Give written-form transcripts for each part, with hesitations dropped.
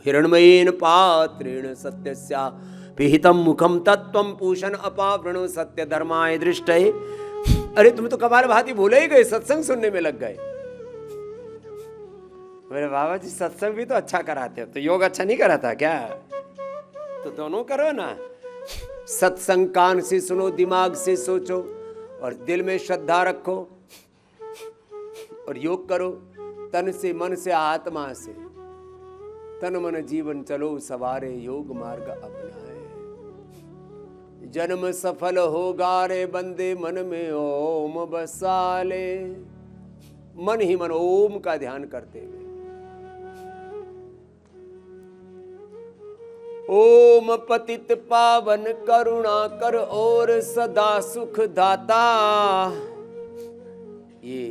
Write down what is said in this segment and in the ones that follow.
हिरण्मयेन पात्रेण सत्यस्या पिहितम मुखम तत्वम पूषण अपावृणो सत्य धर्माय दृष्टये। अरे तुम तो कपाल भाती भूले ही गए, सत्संग सुनने में लग गए। मेरे बाबा जी सत्संग भी तो अच्छा कराते हो, तो योग अच्छा नहीं कराता क्या? तो दोनों करो ना। सत्संग कान से सुनो, दिमाग से सोचो और दिल में श्रद्धा रखो और योग करो तन से, मन से, आत्मा से। तन मन जीवन चलो सवारे, योग मार्ग अपनाए। जन्म सफल होगा रे बंदे, मन में ओम बसाले। मन ही मन ओम का ध्यान करते हुए, ओम पतित पावन करुणा कर और सदा सुख दाता। ये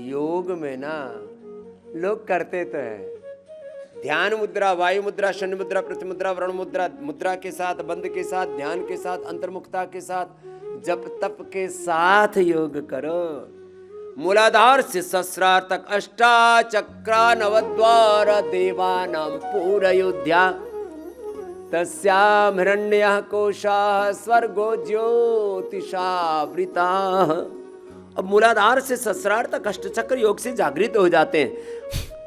योग में ना लोग करते तो है ध्यान मुद्रा, वायु मुद्रा, शनि मुद्रा, पृथ्वी मुद्रा, वरुण मुद्रा, मुद्रा के साथ, बंद के साथ, ध्यान के साथ, अंतर्मुखता के साथ, जप तप के साथ योग करो। मूलाधार से सहस्रार्थ अष्टाचक्रा नवद्वार देवानां पूरयोध्या तस्यां हिरण्यः कोशाः स्वर्गो ज्योतिषावृताः। अब मूलाधार से सहस्रार्थ अष्टचक्र योग से जागृत हो जाते हैं।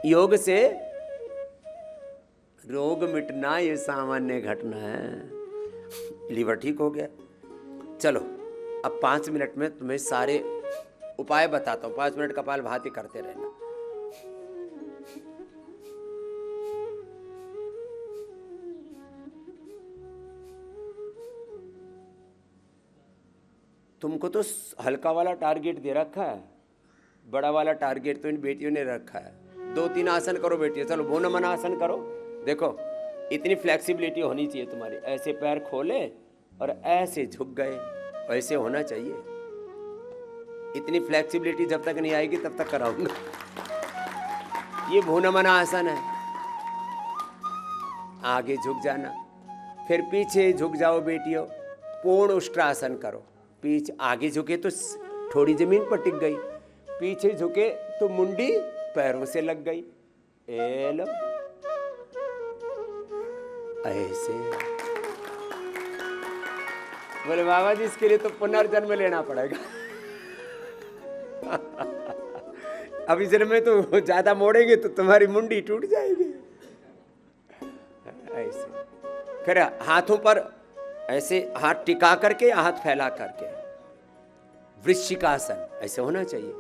योग से रोग मिटना ये सामान्य घटना है। लीवर ठीक हो गया। चलो अब 5 मिनट में तुम्हें सारे उपाय बताता हूं। 5 मिनट कपाल भाती करते रहना। तुमको तो हल्का वाला टारगेट दे रखा है, बड़ा वाला टारगेट तो इन बेटियों ने रखा है। 2-3 आसन करो बेटियों। चलो भो नमन आसन करो। देखो इतनी फ्लेक्सिबिलिटी होनी चाहिए तुम्हारी। ऐसे पैर खोले और ऐसे झुक गए, ऐसे होना चाहिए। इतनी फ्लेक्सिबिलिटी जब तक नहीं आएगी तब तक कराऊंगा। ये भो नमन आसन है। आगे झुक जाना, फिर पीछे झुक जाओ बेटियों। पूर्ण उष्ट्रासन करो। पीछे आगे झुके तो थोड़ी जमीन पर टिक गई, पीछे झुके तो मुंडी पैरों से लग गई। ए लो ऐसे। बोले बाबा जी इसके लिए तो पुनर्जन्म लेना पड़ेगा। अभी जन्म में तो ज्यादा मोड़ेंगे तो तुम्हारी मुंडी टूट जाएगी। ऐसे फिर हाथों पर ऐसे हाथ टिका करके, हाथ फैला करके वृश्चिकासन ऐसे होना चाहिए।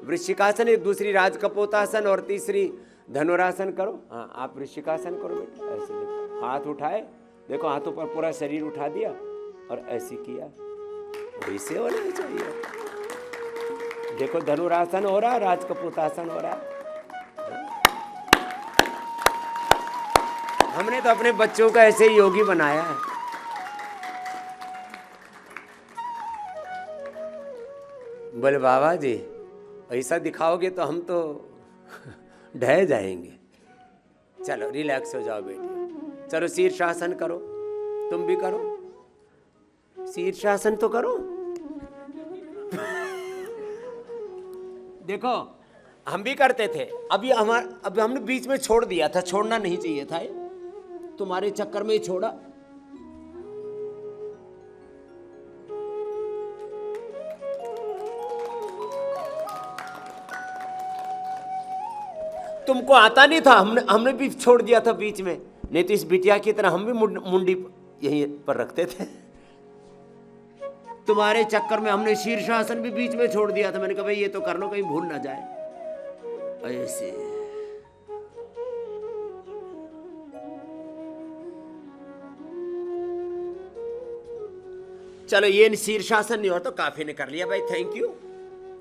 वृश्चिकासन एक, दूसरी राजकपोतासन और तीसरी धनुरासन करो। हाँ आप वृश्चिकासन करो बेटा। ऐसे देखो, हाथ उठाए, देखो हाथों पर पूरा शरीर उठा दिया और ऐसे किया। वैसे होना चाहिए। देखो धनुरासन हो रहा, राजकपोतासन हो रहा। हमने तो अपने बच्चों का ऐसे ही योगी बनाया है। बोले बाबा जी ऐसा दिखाओगे तो हम तो ढह जाएंगे। चलो रिलैक्स हो जाओ बेटी। चलो शीर्षासन करो, तुम भी करो शीर्षासन तो करो। देखो हम भी करते थे, अभी हमने बीच में छोड़ दिया था। छोड़ना नहीं चाहिए था, तुम्हारे चक्कर में ही छोड़ा। तुमको आता नहीं था, हमने भी छोड़ दिया था बीच में। नहीं तो इस बिटिया की तरह हम भी मुंडी यहीं पर रखते थे। तुम्हारे चक्कर में हमने शीर्षासन भी बीच में छोड़ दिया था। मैंने कहा भाई ये तो कर लो, कहीं भूल ना जाए। ऐसे चलो ये शीर्षासन नहीं हो तो काफी ने कर लिया भाई, थैंक यू।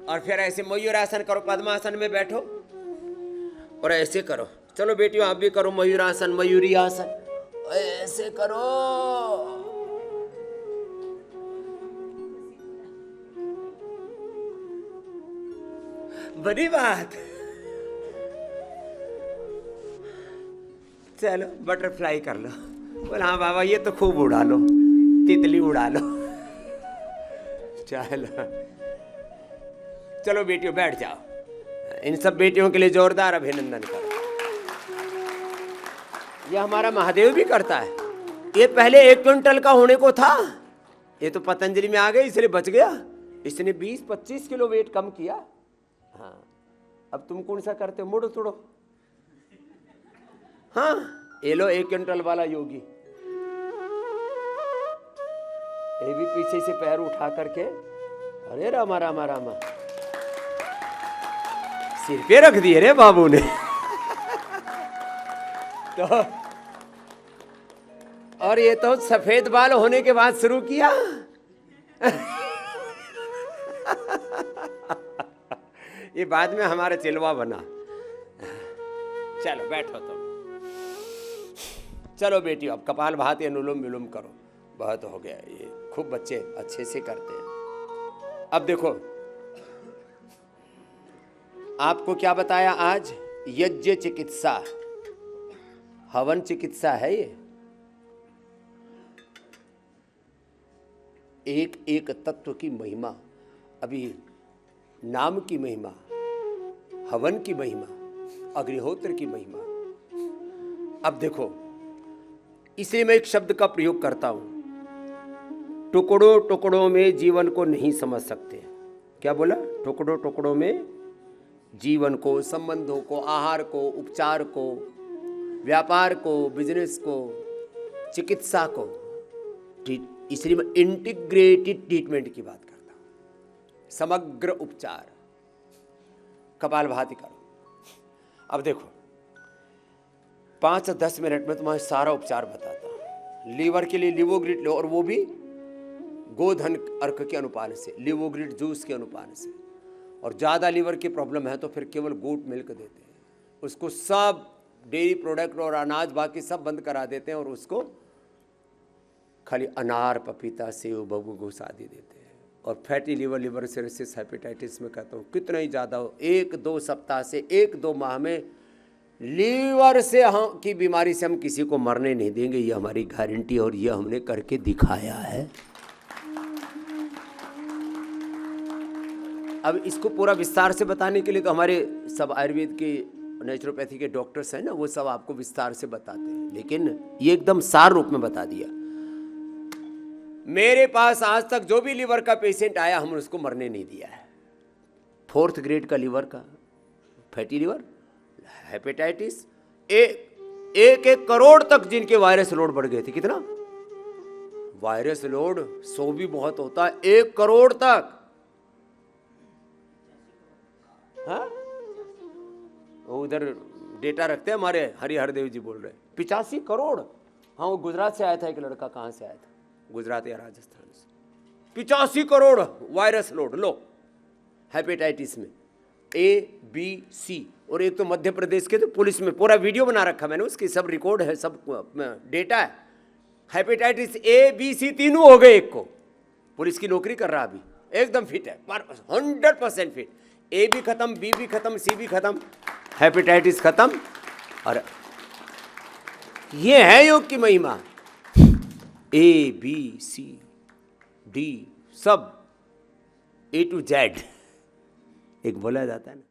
और फिर ऐसे मयूरासन करो, पद्मासन में बैठो और ऐसे करो। चलो बेटियों आप भी करो मयूरासन, मयूरी आसन ऐसे करो। बड़ी बात। चलो बटरफ्लाई कर लो। बोले हाँ बाबा ये तो खूब उड़ा लो, तितली उड़ा लो। चलो बेटियों बैठ जाओ। इन सब बेटियों के लिए जोरदार अभिनंदन करो। ये हमारा महादेव भी करता है। ये पहले 1 क्विंटल का होने को था, ये तो पतंजलि में आ गए इसलिए बच गया। इसने 20-25 किलो वेट कम किया। हाँ, अब तुम कौन सा करते हो, मुड़ो तोड़ो। हाँ, ये लो 1 क्विंटल वाला योगी, ये भी पीछे से पैर उठा करके, अरे रामा रामा रामा, सिर पे रख दिए रे बाबू ने। तो और ये तो सफेद बाल होने के बाद शुरू किया। ये बाद में हमारा चिलवा बना। चलो बैठो तुम, चलो बेटी अब कपाल भाती अनुलोम विलोम करो, बहुत हो गया, ये खूब बच्चे अच्छे से करते हैं। अब देखो आपको क्या बताया आज, यज्ञ चिकित्सा, हवन चिकित्सा है ये। एक एक तत्व की महिमा, अभी नाम की महिमा, हवन की महिमा, अग्निहोत्र की महिमा। अब देखो इसे मैं एक शब्द का प्रयोग करता हूं, टुकड़ों टुकड़ों में जीवन को नहीं समझ सकते। क्या बोला, टुकड़ों टुकड़ों में जीवन को, संबंधों को, आहार को, उपचार को, व्यापार को, बिजनेस को, चिकित्सा को, इसलिए मैं इंटीग्रेटेड ट्रीटमेंट की बात करता हूं, समग्र उपचार, कपालभाति करो। अब देखो 5-10 मिनट में तुम्हारा सारा उपचार बताता हूं। लीवर के लिए लिवोग्रिड लो, और वो भी गोधन अर्क के अनुपान से, लिवोग्रिड जूस के अनुपान से। और ज़्यादा लीवर की प्रॉब्लम है तो फिर केवल गोट मिल्क देते हैं, उसको सब डेयरी प्रोडक्ट और अनाज बाकी सब बंद करा देते हैं, और उसको खाली अनार, पपीता, सेव, बबूगोस आदि देते हैं। और fatty liver, liver cirrhosis, hepatitis में कहता हूँ कितना ही ज़्यादा हो, 1-2 सप्ताह से 1-2 माह में लीवर से हम की बीमारी से हम किसी को मरने नहीं देंगे, ये हमारी गारंटी, और ये हमने करके दिखाया है। अब इसको पूरा विस्तार से बताने के लिए तो हमारे सब आयुर्वेद के, नेचुरोपैथी के डॉक्टर्स हैं ना, वो सब आपको विस्तार से बताते हैं, लेकिन ये एकदम सार रूप में बता दिया। मेरे पास आज तक जो भी लीवर का पेशेंट आया, हमने उसको मरने नहीं दिया है। 4th ग्रेड का लीवर का, फैटी लीवर, हेपेटाइटिस, एक करोड़ तक जिनके वायरस लोड बढ़ गए थे। कितना वायरस लोड, 100 भी बहुत होता है, 1 करोड़ तक। हाँ, वो उधर डेटा रखते हैं हमारे हरिहर देव जी, बोल रहे 85 करोड़। हाँ, वो गुजरात से आया था एक लड़का, कहाँ से आया था, गुजरात या राजस्थान से। 85 करोड़ वायरस लोड लो हेपेटाइटिस में, ABC। और एक तो मध्य प्रदेश के, तो पुलिस में पूरा वीडियो बना रखा मैंने, उसकी सब रिकॉर्ड है, सब डेटा है। हेपेटाइटिस ABC तीनों हो गए, एक को पुलिस की नौकरी कर रहा, अभी एकदम फिट है, 100% फिट। A भी खत्म, B भी खत्म, C भी खत्म, हेपेटाइटिस खत्म। और ये है योग की महिमा, ABCD सब A to Z एक बोला जाता है ना।